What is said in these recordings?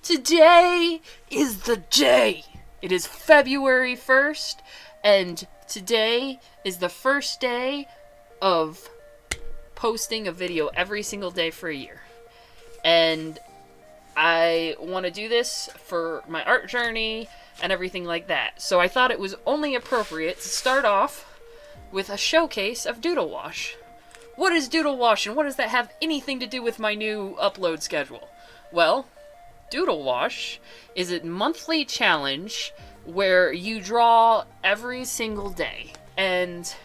Today is the day. It is February 1st, and today is the first day of posting a video every single day for a year. And I want to do this for my art journey and everything like that. So I thought it was only appropriate to start off with a showcase of Doodle Wash. What is Doodle Wash, and what does that have anything to do with my new upload schedule? Well, Doodle Wash is a monthly challenge where you draw every single day, and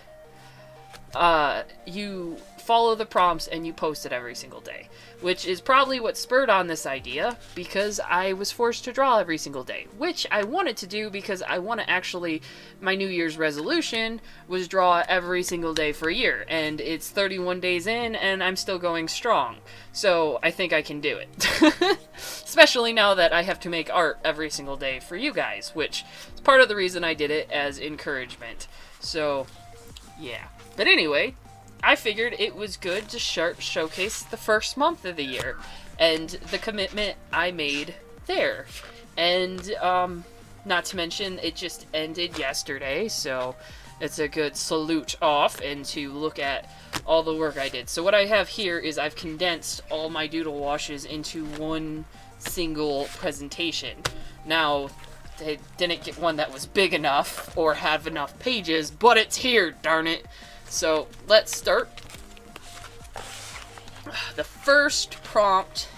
you follow the prompts and you post it every single day, which is probably what spurred on this idea, because I was forced to draw every single day, which I wanted to do because I want to actually, my New Year's resolution was draw every single day for a year, and it's 31 days in and I'm still going strong, so I think I can do it. Especially now that I have to make art every single day for you guys, which is part of the reason I did it, as encouragement. So yeah, but anyway, I figured it was good to showcase the first month of the year and the commitment I made there. And not to mention, it just ended yesterday, so it's a good salute off and to look at all the work I did. So what I have here is I've condensed all my doodle washes into one single presentation. Now, they didn't get one that was big enough or have enough pages, but it's here, darn it. So let's start. The first prompt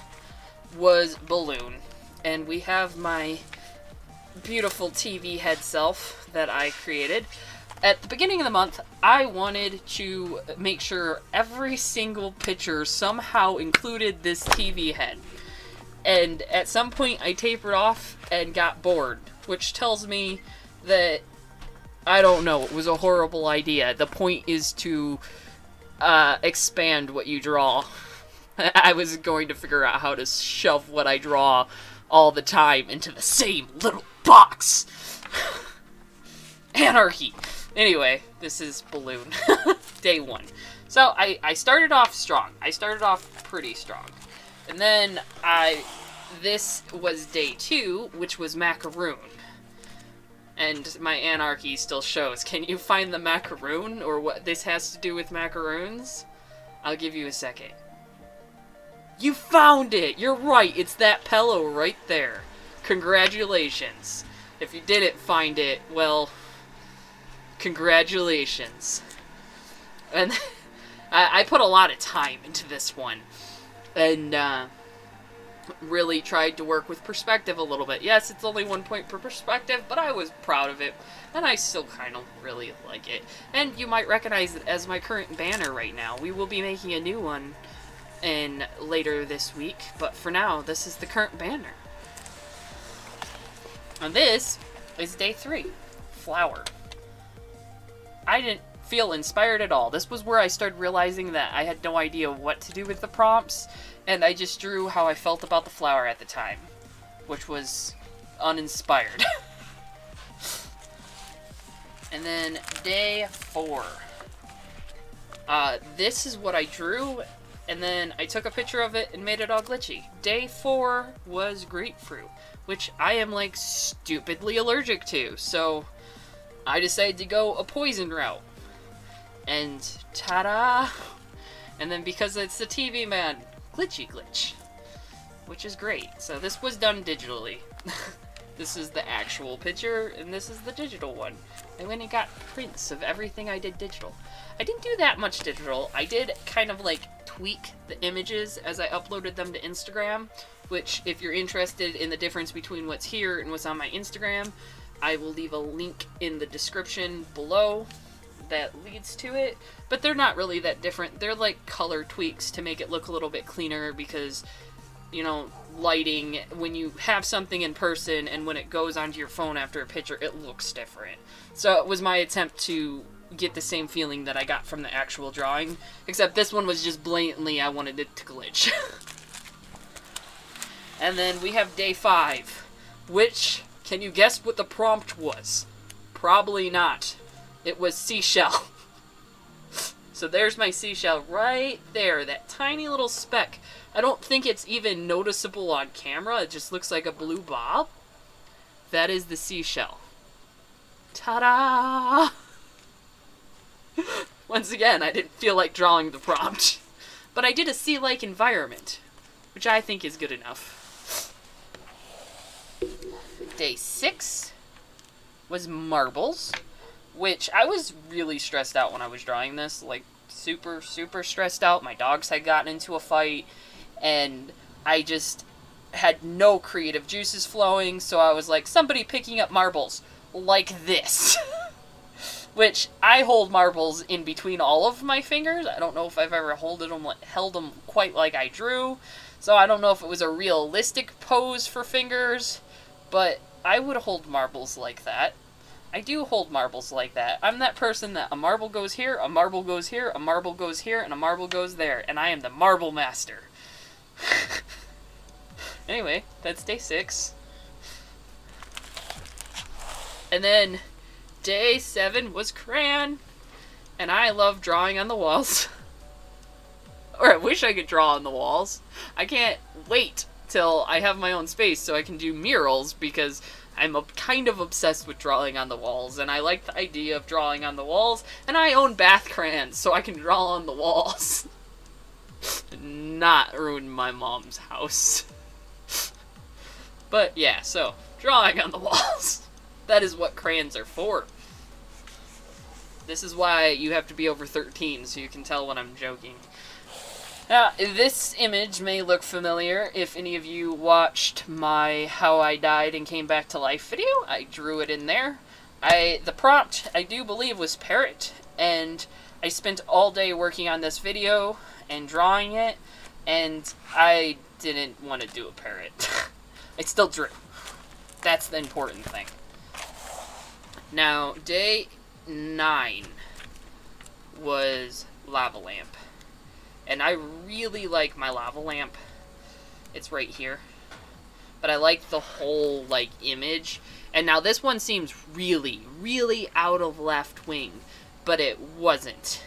was balloon, and we have my beautiful TV head self that I created. At the beginning of the month, I wanted to make sure every single picture somehow included this TV head. And at some point I tapered off and got bored, which tells me that, I don't know, it was a horrible idea. The point is to expand what you draw. I was going to figure out how to shove what I draw all the time into the same little box. Anarchy. Anyway, this is balloon. Day one. So I started off strong. I started off pretty strong. And then this was day two, which was macaroon. And my anarchy still shows. Can you find the macaroon, or what this has to do with macaroons? I'll give you a second. You found it! You're right, it's that pillow right there. Congratulations. If you didn't find it, well, congratulations. And I put a lot of time into this one. And, really tried to work with perspective a little bit. Yes, it's only 1 point per perspective, but I was proud of it, and I still kind of really like it. And you might recognize it as my current banner right now. We will be making a new one later this week, but for now, this is the current banner. And this is day 3, flower. I didn't feel inspired at all. This was where I started realizing that I had no idea what to do with the prompts, and I just drew how I felt about the flower at the time, which was uninspired. And then day 4. This is what I drew, and then I took a picture of it and made it all glitchy. Day 4 was grapefruit, which I am like stupidly allergic to, so I decided to go a poison route. And ta-da! And then because it's the TV man, glitchy glitch, which is great. So this was done digitally. This is the actual picture, and this is the digital one. I went and got prints of everything I did digital. I didn't do that much digital. I did kind of like tweak the images as I uploaded them to Instagram, which if you're interested in the difference between what's here and what's on my Instagram, I will leave a link in the description below that leads to it, but they're not really that different. They're like color tweaks to make it look a little bit cleaner, because, you know, lighting, when you have something in person and when it goes onto your phone after a picture, it looks different. So it was my attempt to get the same feeling that I got from the actual drawing, except this one was just blatantly I wanted it to glitch. And then we have day 5, which, can you guess what the prompt was? Probably not. It was seashell. So there's my seashell right there, that tiny little speck. I don't think it's even noticeable on camera. It just looks like a blue blob. That is the seashell. Ta-da! Once again, I didn't feel like drawing the prompt. But I did a sea-like environment, which I think is good enough. Day 6 was marbles, which I was really stressed out when I was drawing this. Like, super, super stressed out. My dogs had gotten into a fight, and I just had no creative juices flowing, so I was like, somebody picking up marbles like this. Which, I hold marbles in between all of my fingers. I don't know if I've ever held them quite like I drew, so I don't know if it was a realistic pose for fingers, but I would hold marbles like that. I do hold marbles like that. I'm that person that a marble goes here, a marble goes here, a marble goes here, and a marble goes there, and I am the marble master. Anyway, that's day 6. And then day 7 was crayon, and I love drawing on the walls. Or I wish I could draw on the walls. I can't wait till I have my own space so I can do murals, because I'm kind of obsessed with drawing on the walls, and I like the idea of drawing on the walls, and I own bath crayons, so I can draw on the walls. Not ruin my mom's house. But yeah, so, drawing on the walls. That is what crayons are for. This is why you have to be over 13, so you can tell when I'm joking. Now, this image may look familiar if any of you watched my How I Died and Came Back to Life video. I drew it in there. The prompt, I do believe, was parrot, and I spent all day working on this video and drawing it, and I didn't want to do a parrot. I still drew. That's the important thing. Now, day 9 was lava lamp. And I really like my lava lamp. It's right here. But I like the whole, like, image. And now this one seems really, really out of left wing. But it wasn't.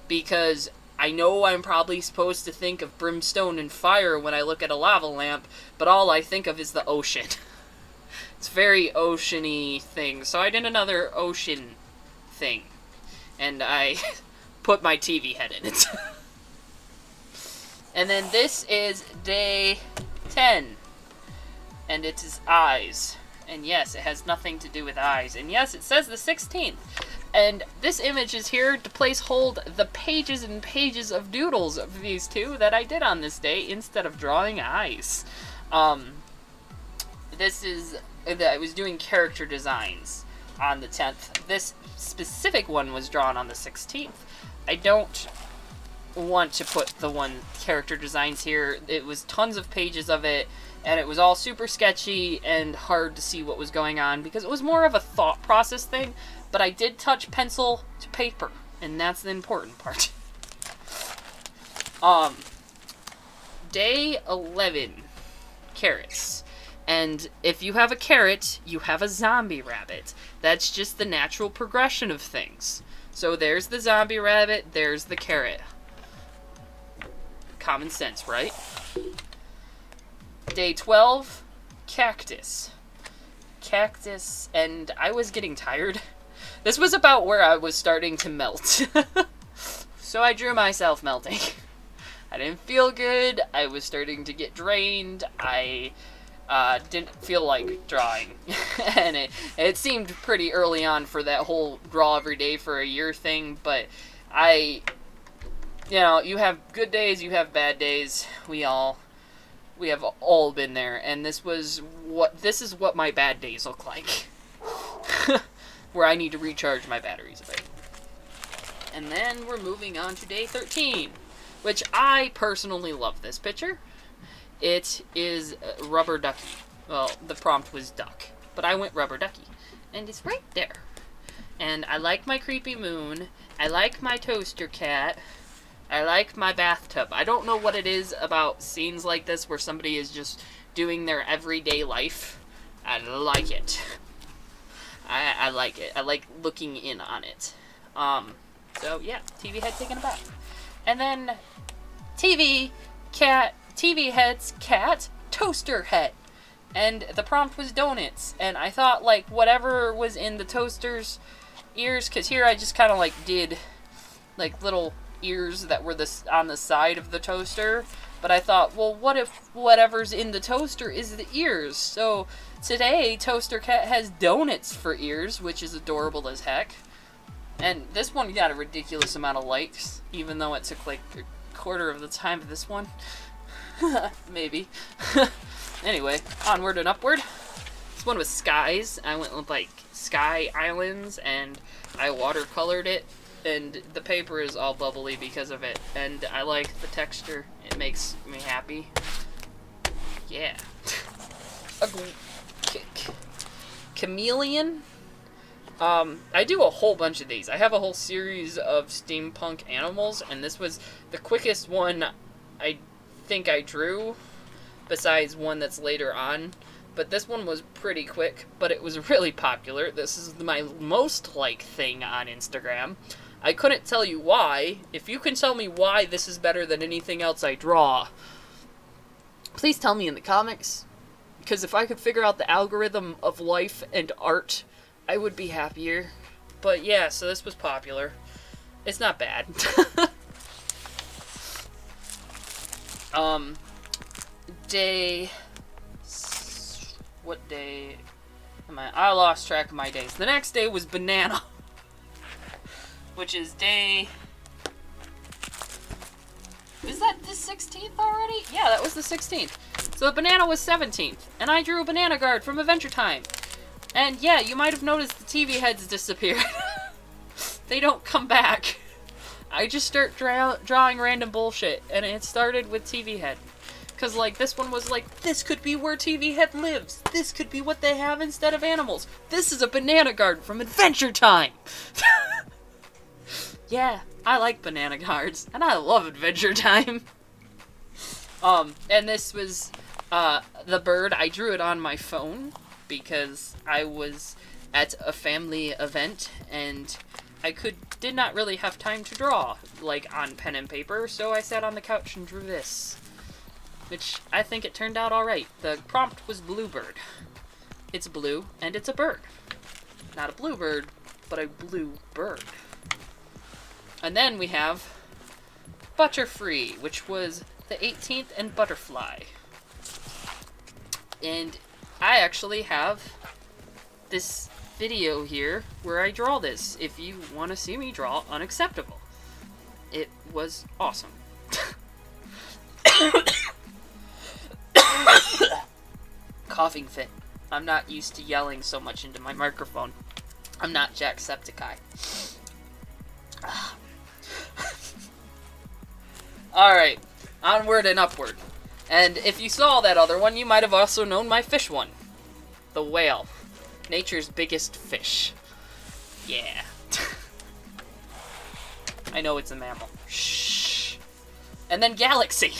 Because I know I'm probably supposed to think of brimstone and fire when I look at a lava lamp. But all I think of is the ocean. It's very ocean-y thing. So I did another ocean thing. And I put my TV head in it. And then this is day 10. And it is eyes. And yes, it has nothing to do with eyes. And yes, it says the 16th. And this image is here to hold the pages and pages of doodles of these two that I did on this day instead of drawing eyes. This is... I was doing character designs on the 10th. This specific one was drawn on the 16th. I don't want to put the one character designs here. It was tons of pages of it, and it was all super sketchy and hard to see what was going on because it was more of a thought process thing, but I did touch pencil to paper, and that's the important part. Day 11, carrots. And if you have a carrot, you have a zombie rabbit. That's just the natural progression of things. So there's the zombie rabbit, there's the carrot. Common sense, right? Day 12, cactus. Cactus, and I was getting tired. This was about where I was starting to melt. So I drew myself melting. I didn't feel good, I was starting to get drained, I didn't feel like drawing. And it seemed pretty early on for that whole draw every day for a year thing, but you know, you have good days, you have bad days. We have all been there, and this is what my bad days look like. Where I need to recharge my batteries a bit. And then we're moving on to day 13, which I personally love this picture. It is rubber ducky. Well, the prompt was duck, but I went rubber ducky, and it's right there. And I like my creepy moon. I like my toaster cat. I like my bathtub. I don't know what it is about scenes like this where somebody is just doing their everyday life. I like it. I like it. I like looking in on it. So yeah, TV head taken aback. And then TV head's cat, toaster head. And the prompt was donuts. And I thought, like, whatever was in the toaster's ears, because here I just kind of, like, did, like, little ears that were on the side of the toaster. But I thought, well, what if whatever's in the toaster is the ears? So today, Toaster Cat has donuts for ears, which is adorable as heck. And this one got a ridiculous amount of likes, even though it took, like, a quarter of the time of this one. Maybe. Anyway, onward and upward. This one was skies. I went with, like, sky islands, and I watercolored it. And the paper is all bubbly because of it. And I like the texture. It makes me happy. Yeah. Chameleon. I do a whole bunch of these. I have a whole series of steampunk animals, and this was the quickest one I think I drew, besides one that's later on. But this one was pretty quick, but it was really popular. This is my most liked thing on Instagram. I couldn't tell you why. If you can tell me why this is better than anything else I draw, please tell me in the comics. Because if I could figure out the algorithm of life and art, I would be happier. But yeah, so this was popular. It's not bad. What day am I? I lost track of my days. The next day was banana. Which is day... Is that the 16th already? Yeah, that was the 16th. So the banana was 17th. And I drew a banana guard from Adventure Time. And yeah, you might have noticed the TV heads disappeared. They don't come back. I just start drawing random bullshit. And it started with TV head. Because, like, this one was like, this could be where TV head lives. This could be what they have instead of animals. This is a banana guard from Adventure Time. Yeah, I like banana guards, and I love Adventure Time. And this was, the bird. I drew it on my phone, because I was at a family event, and I did not really have time to draw, like, on pen and paper, so I sat on the couch and drew this. Which, I think it turned out alright. The prompt was bluebird. It's blue, and it's a bird. Not a bluebird, but a blue bird. And then we have Butterfree, which was the 18th, and Butterfly. And I actually have this video here where I draw this, if you want to see me draw Unacceptable. It was awesome. Coughing fit. I'm not used to yelling so much into my microphone. I'm not Jacksepticeye. Alright, onward and upward. And if you saw that other one, you might have also known my fish one. The whale. Nature's biggest fish. Yeah. I know it's a mammal. Shh. And then Galaxy.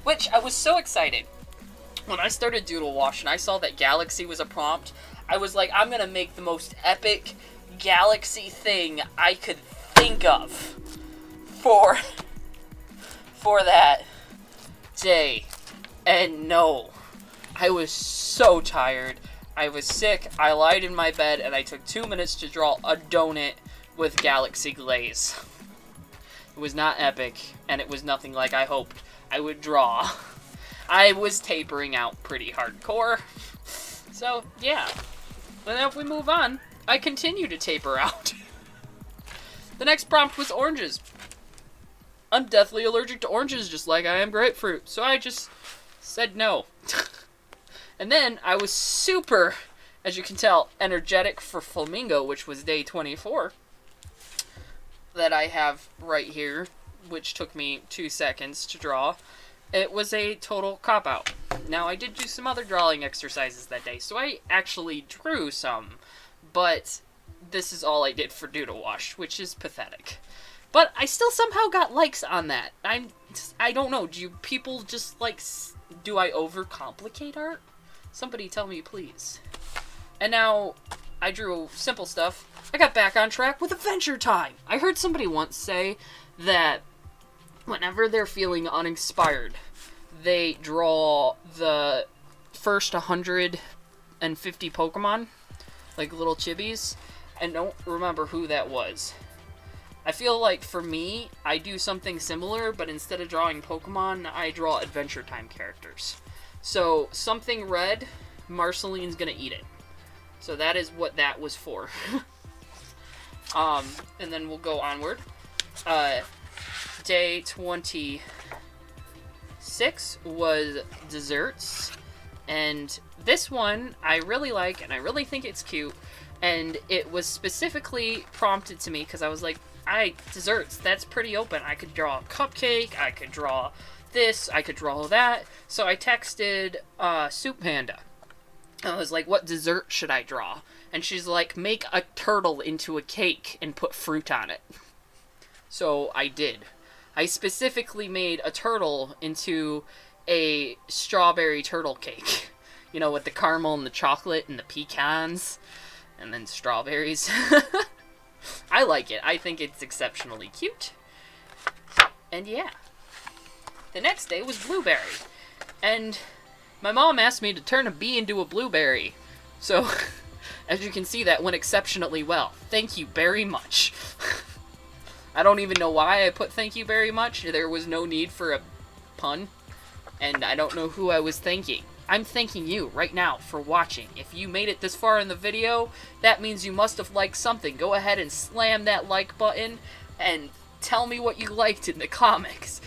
Which, I was so excited. When I started Doodle Wash and I saw that Galaxy was a prompt, I was like, I'm gonna make the most epic Galaxy thing I could think of for that day. And no, I was so tired. I was sick, I lied in my bed, and I took 2 minutes to draw a donut with Galaxy glaze. It was not epic, and it was nothing like I hoped I would draw. I was tapering out pretty hardcore. So, yeah. And then if we move on, I continue to taper out. The next prompt was oranges. I'm deathly allergic to oranges just like I am grapefruit, so I just said no. And then I was super, as you can tell, energetic for Flamingo, which was day 24. That I have right here, which took me 2 seconds to draw. It was a total cop-out. Now, I did do some other drawing exercises that day, so I actually drew some, but this is all I did for Doodle Wash, which is pathetic. But I still somehow got likes on that. I don't know, do people just, like, do I overcomplicate art? Somebody tell me, please. And now, I drew simple stuff. I got back on track with Adventure Time. I heard somebody once say that whenever they're feeling uninspired, they draw the first 150 Pokemon, like little chibis, and don't remember who that was. I feel like for me, I do something similar, but instead of drawing Pokemon, I draw Adventure Time characters. So, something red, Marceline's gonna eat it. So that is what that was for. And then we'll go onward. Day 26 was desserts. And this one I really like, and I really think it's cute. And it was specifically prompted to me because I was like, desserts, that's pretty open. I could draw a cupcake, I could draw this, I could draw that. So I texted Soup Panda. I was like, what dessert should I draw? And she's like, make a turtle into a cake and put fruit on it. So I did. I specifically made a turtle into a strawberry turtle cake. You know, with the caramel and the chocolate and the pecans. And then strawberries. I like it. I think it's exceptionally cute. And yeah. The next day was blueberry. And my mom asked me to turn a bee into a blueberry. So, as you can see, that went exceptionally well. Thank you very much. I don't even know why I put thank you very much. There was no need for a pun. And I don't know who I was thanking. I'm thanking you right now for watching. If you made it this far in the video, that means you must have liked something. Go ahead and slam that like button and tell me what you liked in the comments.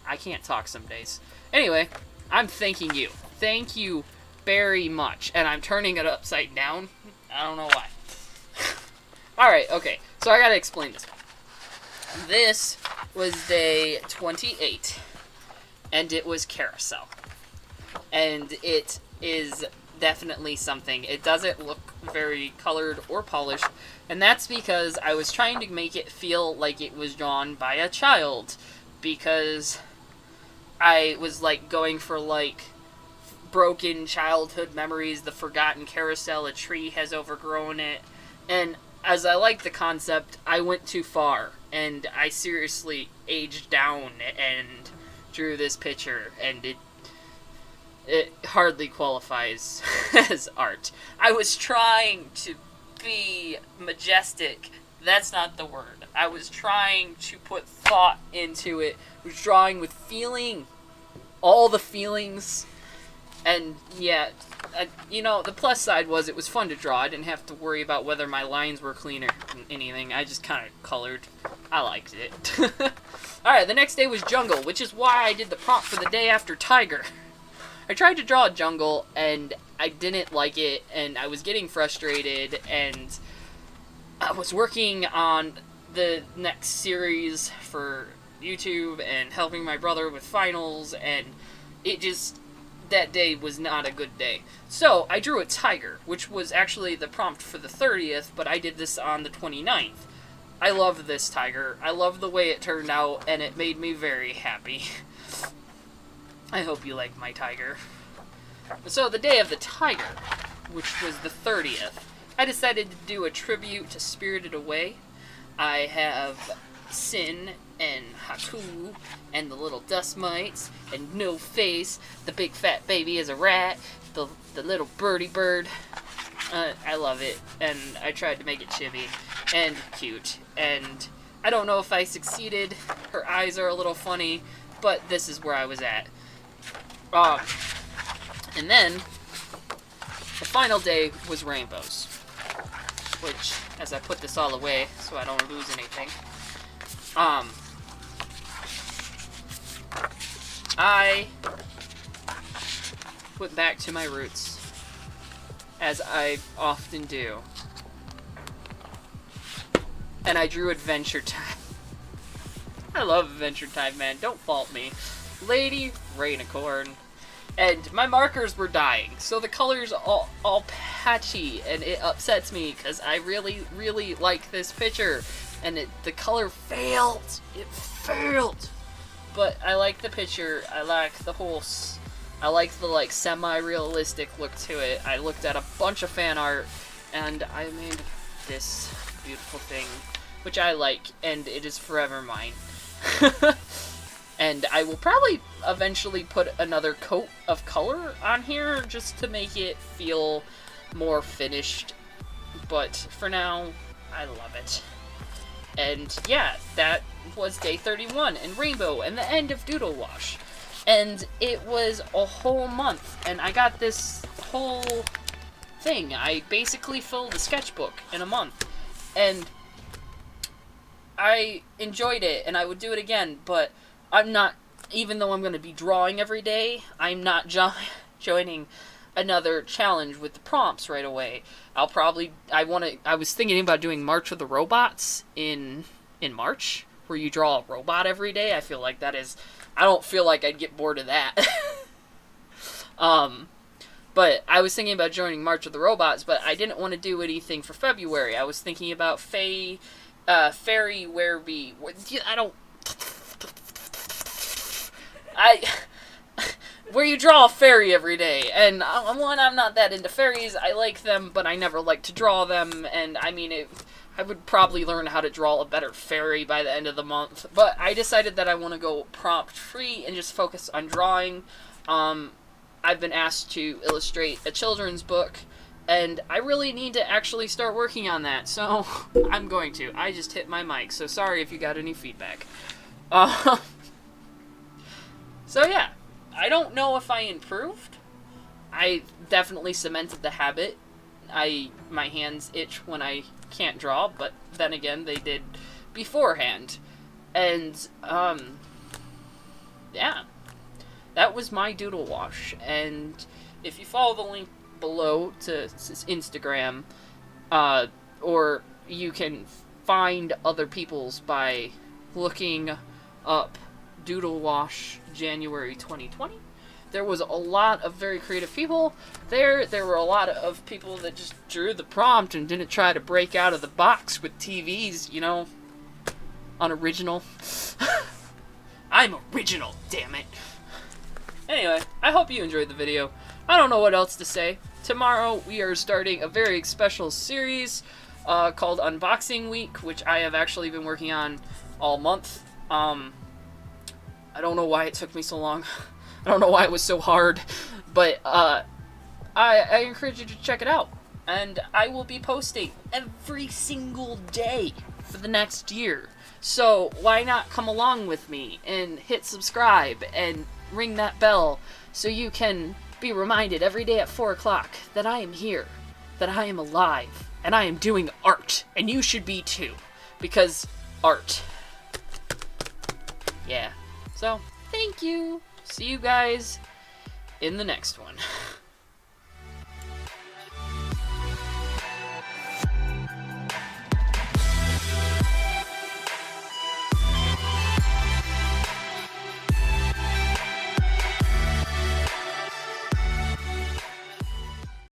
I can't talk some days. Anyway, I'm thanking you. Thank you very much. And I'm turning it upside down. I don't know why. Alright, okay. So I gotta explain this one. This was day 28. And it was carousel. And it is definitely something. It doesn't look very colored or polished. And that's because I was trying to make it feel like it was drawn by a child. Because I was like going for like broken childhood memories, the forgotten carousel, a tree has overgrown it. And as I like the concept, I went too far. And I seriously aged down and drew this picture, and it hardly qualifies as art. I was trying to be majestic. That's not the word. I was trying to put thought into it. I was drawing with feeling. All the feelings. And yeah, you know, the plus side was it was fun to draw. I didn't have to worry about whether my lines were clean or anything. I just kind of colored. I liked it. Alright, the next day was jungle, which is why I did the prompt for the day after tiger. I tried to draw a jungle, and I didn't like it, and I was getting frustrated, and I was working on the next series for YouTube and helping my brother with finals, and it just, that day was not a good day. So, I drew a tiger, which was actually the prompt for the 30th, but I did this on the 29th. I love this tiger. I love the way it turned out, and it made me very happy. I hope you like my tiger. So, the day of the tiger, which was the 30th, I decided to do a tribute to Spirited Away. I have Sin and Haku and the little dust mites and No Face. The big fat baby is a rat. The little birdie bird. I love it, and I tried to make it chibi and cute, and I don't know if I succeeded. Her eyes are a little funny, but this is where I was at. And then the final day was rainbows, which, as I put this all away so I don't lose anything, I went back to my roots, as I often do. And I drew Adventure Time. I love Adventure Time, man. Don't fault me. Lady Rainicorn. And my markers were dying, so the color's all patchy, and it upsets me, because I really, really like this picture. And the color failed. It failed. But I like the picture. I like the whole I like the like semi-realistic look to it. I looked at a bunch of fan art and I made this beautiful thing, which I like, and it is forever mine. And I will probably eventually put another coat of color on here just to make it feel more finished. But for now, I love it. And yeah, that was day 31 in Rainbow and the end of Doodle Wash. And it was a whole month, and I got this whole thing. I basically filled a sketchbook in a month. And I enjoyed it, and I would do it again, but I'm not, even though I'm going to be drawing every day, I'm not joining another challenge with the prompts right away. I was thinking about doing March of the Robots in March, where you draw a robot every day. I feel like that is, I don't feel like I'd get bored of that. But I was thinking about joining March of the Robots, but I didn't want to do anything for February. I was thinking about Fairy Wereby. Where you draw a fairy every day, and I'm not that into fairies. I like them, but I never like to draw them, and I mean, I would probably learn how to draw a better fairy by the end of the month, but I decided that I want to go prompt-free and just focus on drawing. I've been asked to illustrate a children's book, and I really need to actually start working on that, so I'm going to. I just hit my mic, so sorry if you got any feedback. So yeah, I don't know if I improved. I definitely cemented the habit. My hands itch when I can't draw, but then again, they did beforehand. And, yeah. That was my Doodle Wash. And if you follow the link below to Instagram, or you can find other people's by looking up Doodle Wash January 2020. There was a lot of very creative people there. There were a lot of people that just drew the prompt and didn't try to break out of the box with TVs, you know. Unoriginal. I'm original, damn it. Anyway, I hope you enjoyed the video. I don't know what else to say. Tomorrow we are starting a very special series called Unboxing Week, which I have actually been working on all month. I don't know why it took me so long. I don't know why it was so hard, but I encourage you to check it out. And I will be posting every single day for the next year. So why not come along with me and hit subscribe and ring that bell so you can be reminded every day at 4 o'clock that I am here, that I am alive, and I am doing art. And you should be too, because art. Yeah. So, thank you. See you guys in the next one.